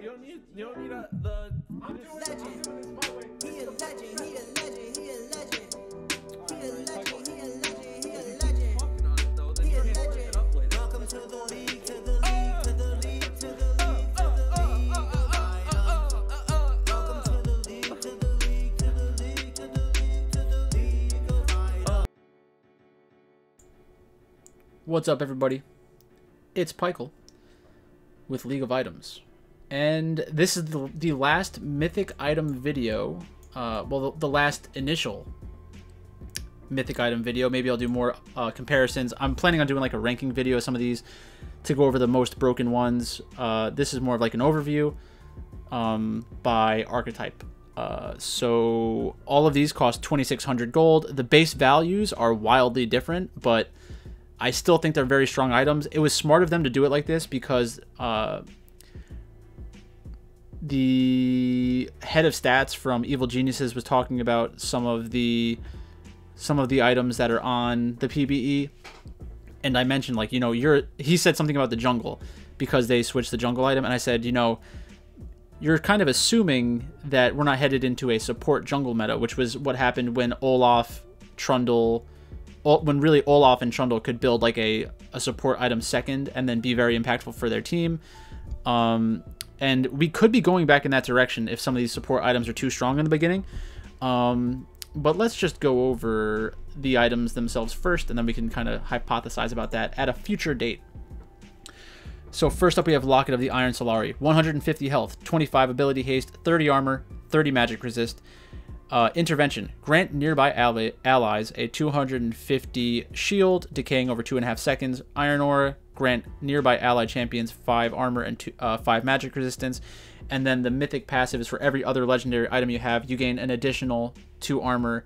You don't need the. I'm doing this my way. He a legend, he a legend, he a legend. He a legend, he a legend, he a legend. He a legend. Welcome to the league, to the league, to the league, to the league, to the league. Welcome to the league, to the league, to the league, to the league, to the league of items. What's up, everybody? It's Pikel with League of Items. And this is the last Mythic item video, well, the last initial Mythic item video. Maybe I'll do more comparisons. I'm planning on doing like a ranking video of some of these to go over the most broken ones. This is more of like an overview by archetype. So all of these cost 2,600 gold. The base values are wildly different, but I still think they're very strong items. It was smart of them to do it like this because the head of stats from Evil Geniuses was talking about some of the items that are on the PBE, and I mentioned, like, you know, he said something about the jungle because they switched the jungle item, and I said, you know, you're kind of assuming that we're not headed into a support jungle meta, which was what happened when Olaf, Trundle, when really Olaf and Trundle could build like a support item second and then be very impactful for their team. And we could be going back in that direction if some of these support items are too strong in the beginning. But let's just go over the items themselves first, and then we can kind of hypothesize about that at a future date. So first up, we have Locket of the Iron Solari. 150 health, 25 ability haste, 30 armor, 30 magic resist. Intervention. Grant nearby allies a 250 shield, decaying over 2.5 seconds. Iron Aura. Grant nearby ally champions 5 armor and 5 magic resistance. And then the Mythic passive is for every other legendary item you have, you gain an additional 2 armor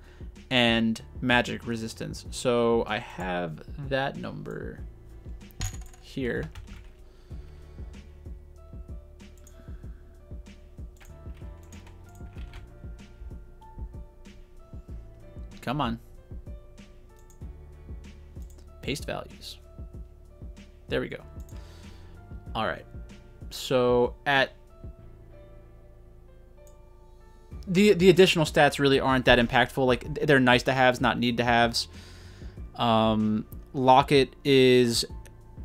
and magic resistance. So I have that number here. Come on. Paste values. There we go. All right. So at the additional stats really aren't that impactful. Like, they're nice to haves, not need to haves. Locket is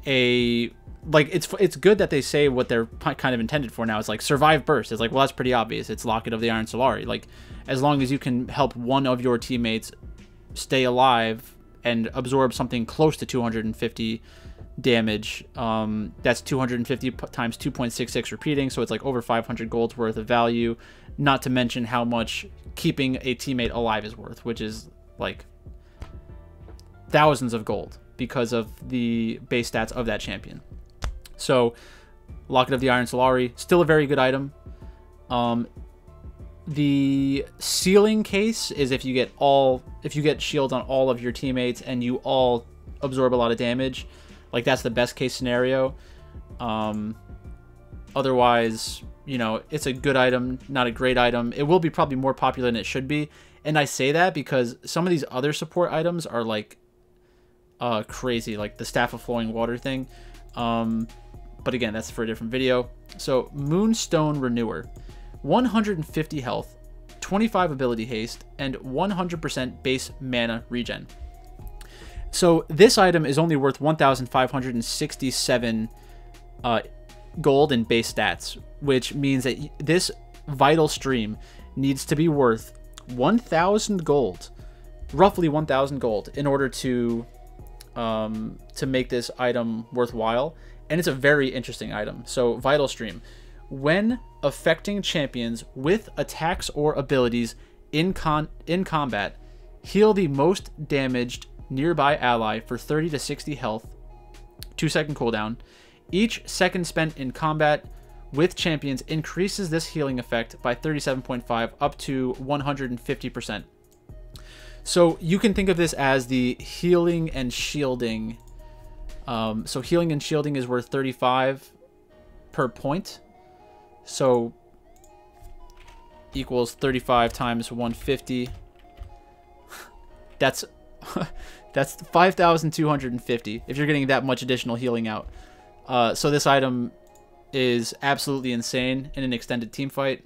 a, like, it's good that they say what they're kind of intended for now. It's like survive burst. It's like, well, that's pretty obvious. It's Locket of the Iron Solari. Like, as long as you can help one of your teammates stay alive and absorb something close to 250 damage, that's 250 times 2.66 repeating, so it's like over 500 gold's worth of value, not to mention how much keeping a teammate alive is worth, which is like thousands of gold because of the base stats of that champion. So Locket of the Iron Solari, still a very good item. The ceiling case is if you get shields on all of your teammates and you all absorb a lot of damage. Like, that's the best case scenario. Otherwise, you know, it's a good item, not a great item. It will be probably more popular than it should be. And I say that because some of these other support items are like crazy, like the Staff of Flowing Water thing. But again, that's for a different video. So Moonstone Renewer. 150 health, 25 ability haste, and 100% base mana regen. So this item is only worth 1,567 gold in base stats, which means that this vital stream needs to be worth 1,000 gold, roughly 1,000 gold, in order to make this item worthwhile. And it's a very interesting item. So vital stream. When affecting champions with attacks or abilities in combat, heal the most damaged nearby ally for 30 to 60 health, 2-second cooldown. Each second spent in combat with champions increases this healing effect by 37.5 up to 150%. So you can think of this as the healing and shielding. So healing and shielding is worth 35 per point. So equals 35 times 150. That's 5,250 if you're getting that much additional healing out. So this item is absolutely insane in an extended team fight.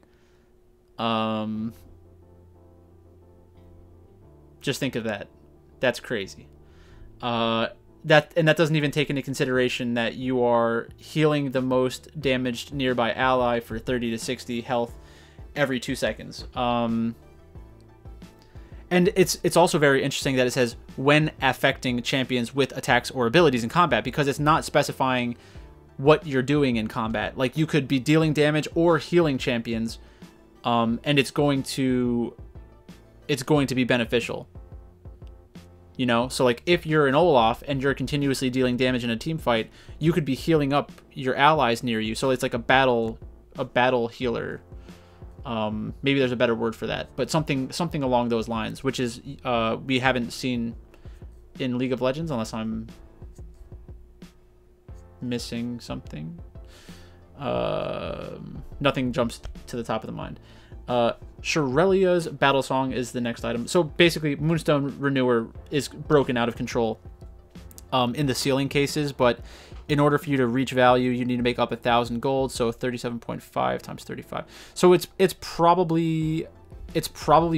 Just think of that. That's crazy. That doesn't even take into consideration that you are healing the most damaged nearby ally for 30 to 60 health every 2 seconds. And it's also very interesting that it says when affecting champions with attacks or abilities in combat, because it's not specifying what you're doing in combat. Like, you could be dealing damage or healing champions, and it's going to be beneficial. You know, so like if you're an Olaf and you're continuously dealing damage in a team fight, you could be healing up your allies near you. So it's like a battle healer. Maybe there's a better word for that, but something along those lines, which is we haven't seen in League of Legends, unless I'm missing something. Nothing jumps to the top of the mind. Shureyla'S Battlesong is the next item. So basically, Moonstone Renewer is broken out of control in the ceiling cases, but in order for you to reach value, you need to make up 1,000 gold. So 37.5 times 35. So it's probably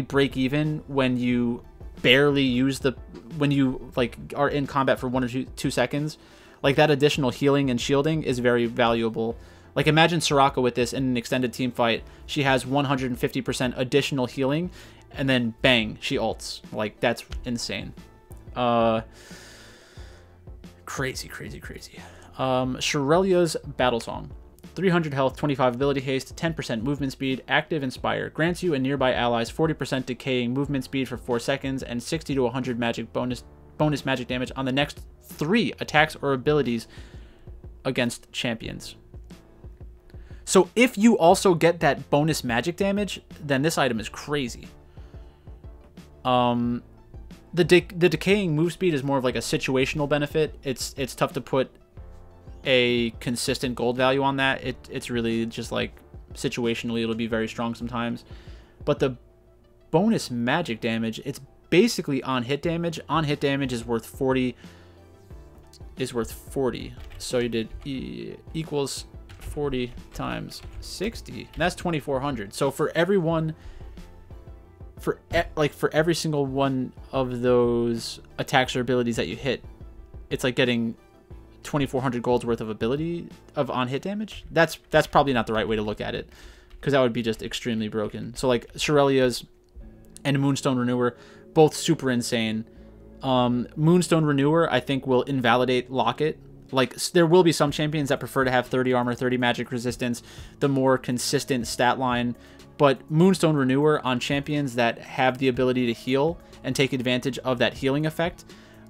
break even when you barely use when you like are in combat for 1 or 2 seconds. Like, that additional healing and shielding is very valuable. Like, imagine Soraka with this in an extended team fight. She has 150% additional healing, and then bang, she ults. Like, that's insane. Crazy. Shureyla'S Battlesong. 300 health, 25 ability haste, 10% movement speed, active inspire. Grants you and nearby allies 40% decaying movement speed for 4 seconds, and 60 to 100 magic bonus magic damage on the next 3 attacks or abilities against champions. So if you also get that bonus magic damage, then this item is crazy. The decaying move speed is more of like a situational benefit. It's tough to put a consistent gold value on that. It's really just like situationally it'll be very strong sometimes. But the bonus magic damage, it's basically on hit damage. On hit damage is worth 40. So you did equals 40 times 60. That's 2,400. So for everyone, for every single one of those attacks or abilities that you hit, it's like getting 2,400 gold's worth of ability of on hit damage. That's probably not the right way to look at it, because that would be just extremely broken. So like Sharelia and Moonstone Renewer, both super insane. Moonstone Renewer, I think, will invalidate Locket. Like, there will be some champions that prefer to have 30 armor, 30 magic resistance, the more consistent stat line. But Moonstone Renewer on champions that have the ability to heal and take advantage of that healing effect,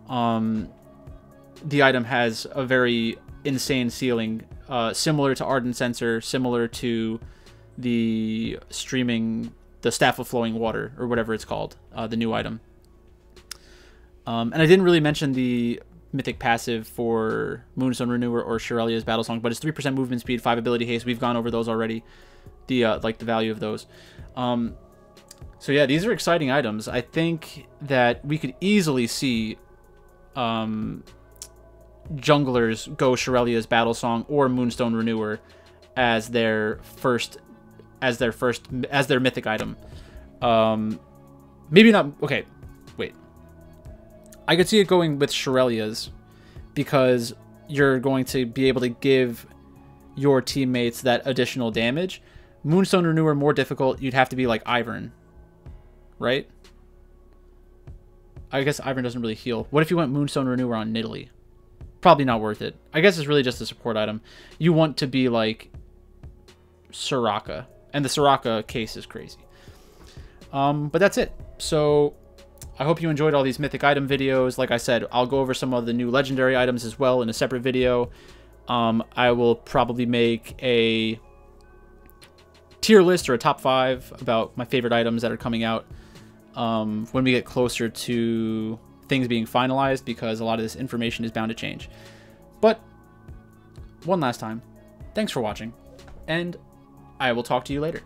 the item has a very insane ceiling, similar to Ardent Sensor, similar to the Staff of Flowing Water, or whatever it's called, the new item. And I didn't really mention the Mythic passive for Moonstone Renewer or Shureyla'S Battlesong, but it's 3% movement speed, 5 ability haste. We've gone over those already, the value of those. So yeah, these are exciting items. I think that we could easily see junglers go Shureyla'S Battlesong or Moonstone Renewer as their mythic item. Maybe not. Okay, wait. I could see it going with Sharelia, because you're going to be able to give your teammates that additional damage. Moonstone Renewer, more difficult. You'd have to be like Ivern, right? I guess Ivern doesn't really heal. What if you went Moonstone Renewer on Nidalee? Probably not worth it. I guess it's really just a support item. You want to be like Soraka, and the Soraka case is crazy. But that's it. So I hope you enjoyed all these mythic item videos. Like I said, I'll go over some of the new legendary items as well in a separate video. I will probably make a tier list or a top 5 about my favorite items that are coming out when we get closer to things being finalized, because a lot of this information is bound to change. But one last time, thanks for watching, and I will talk to you later.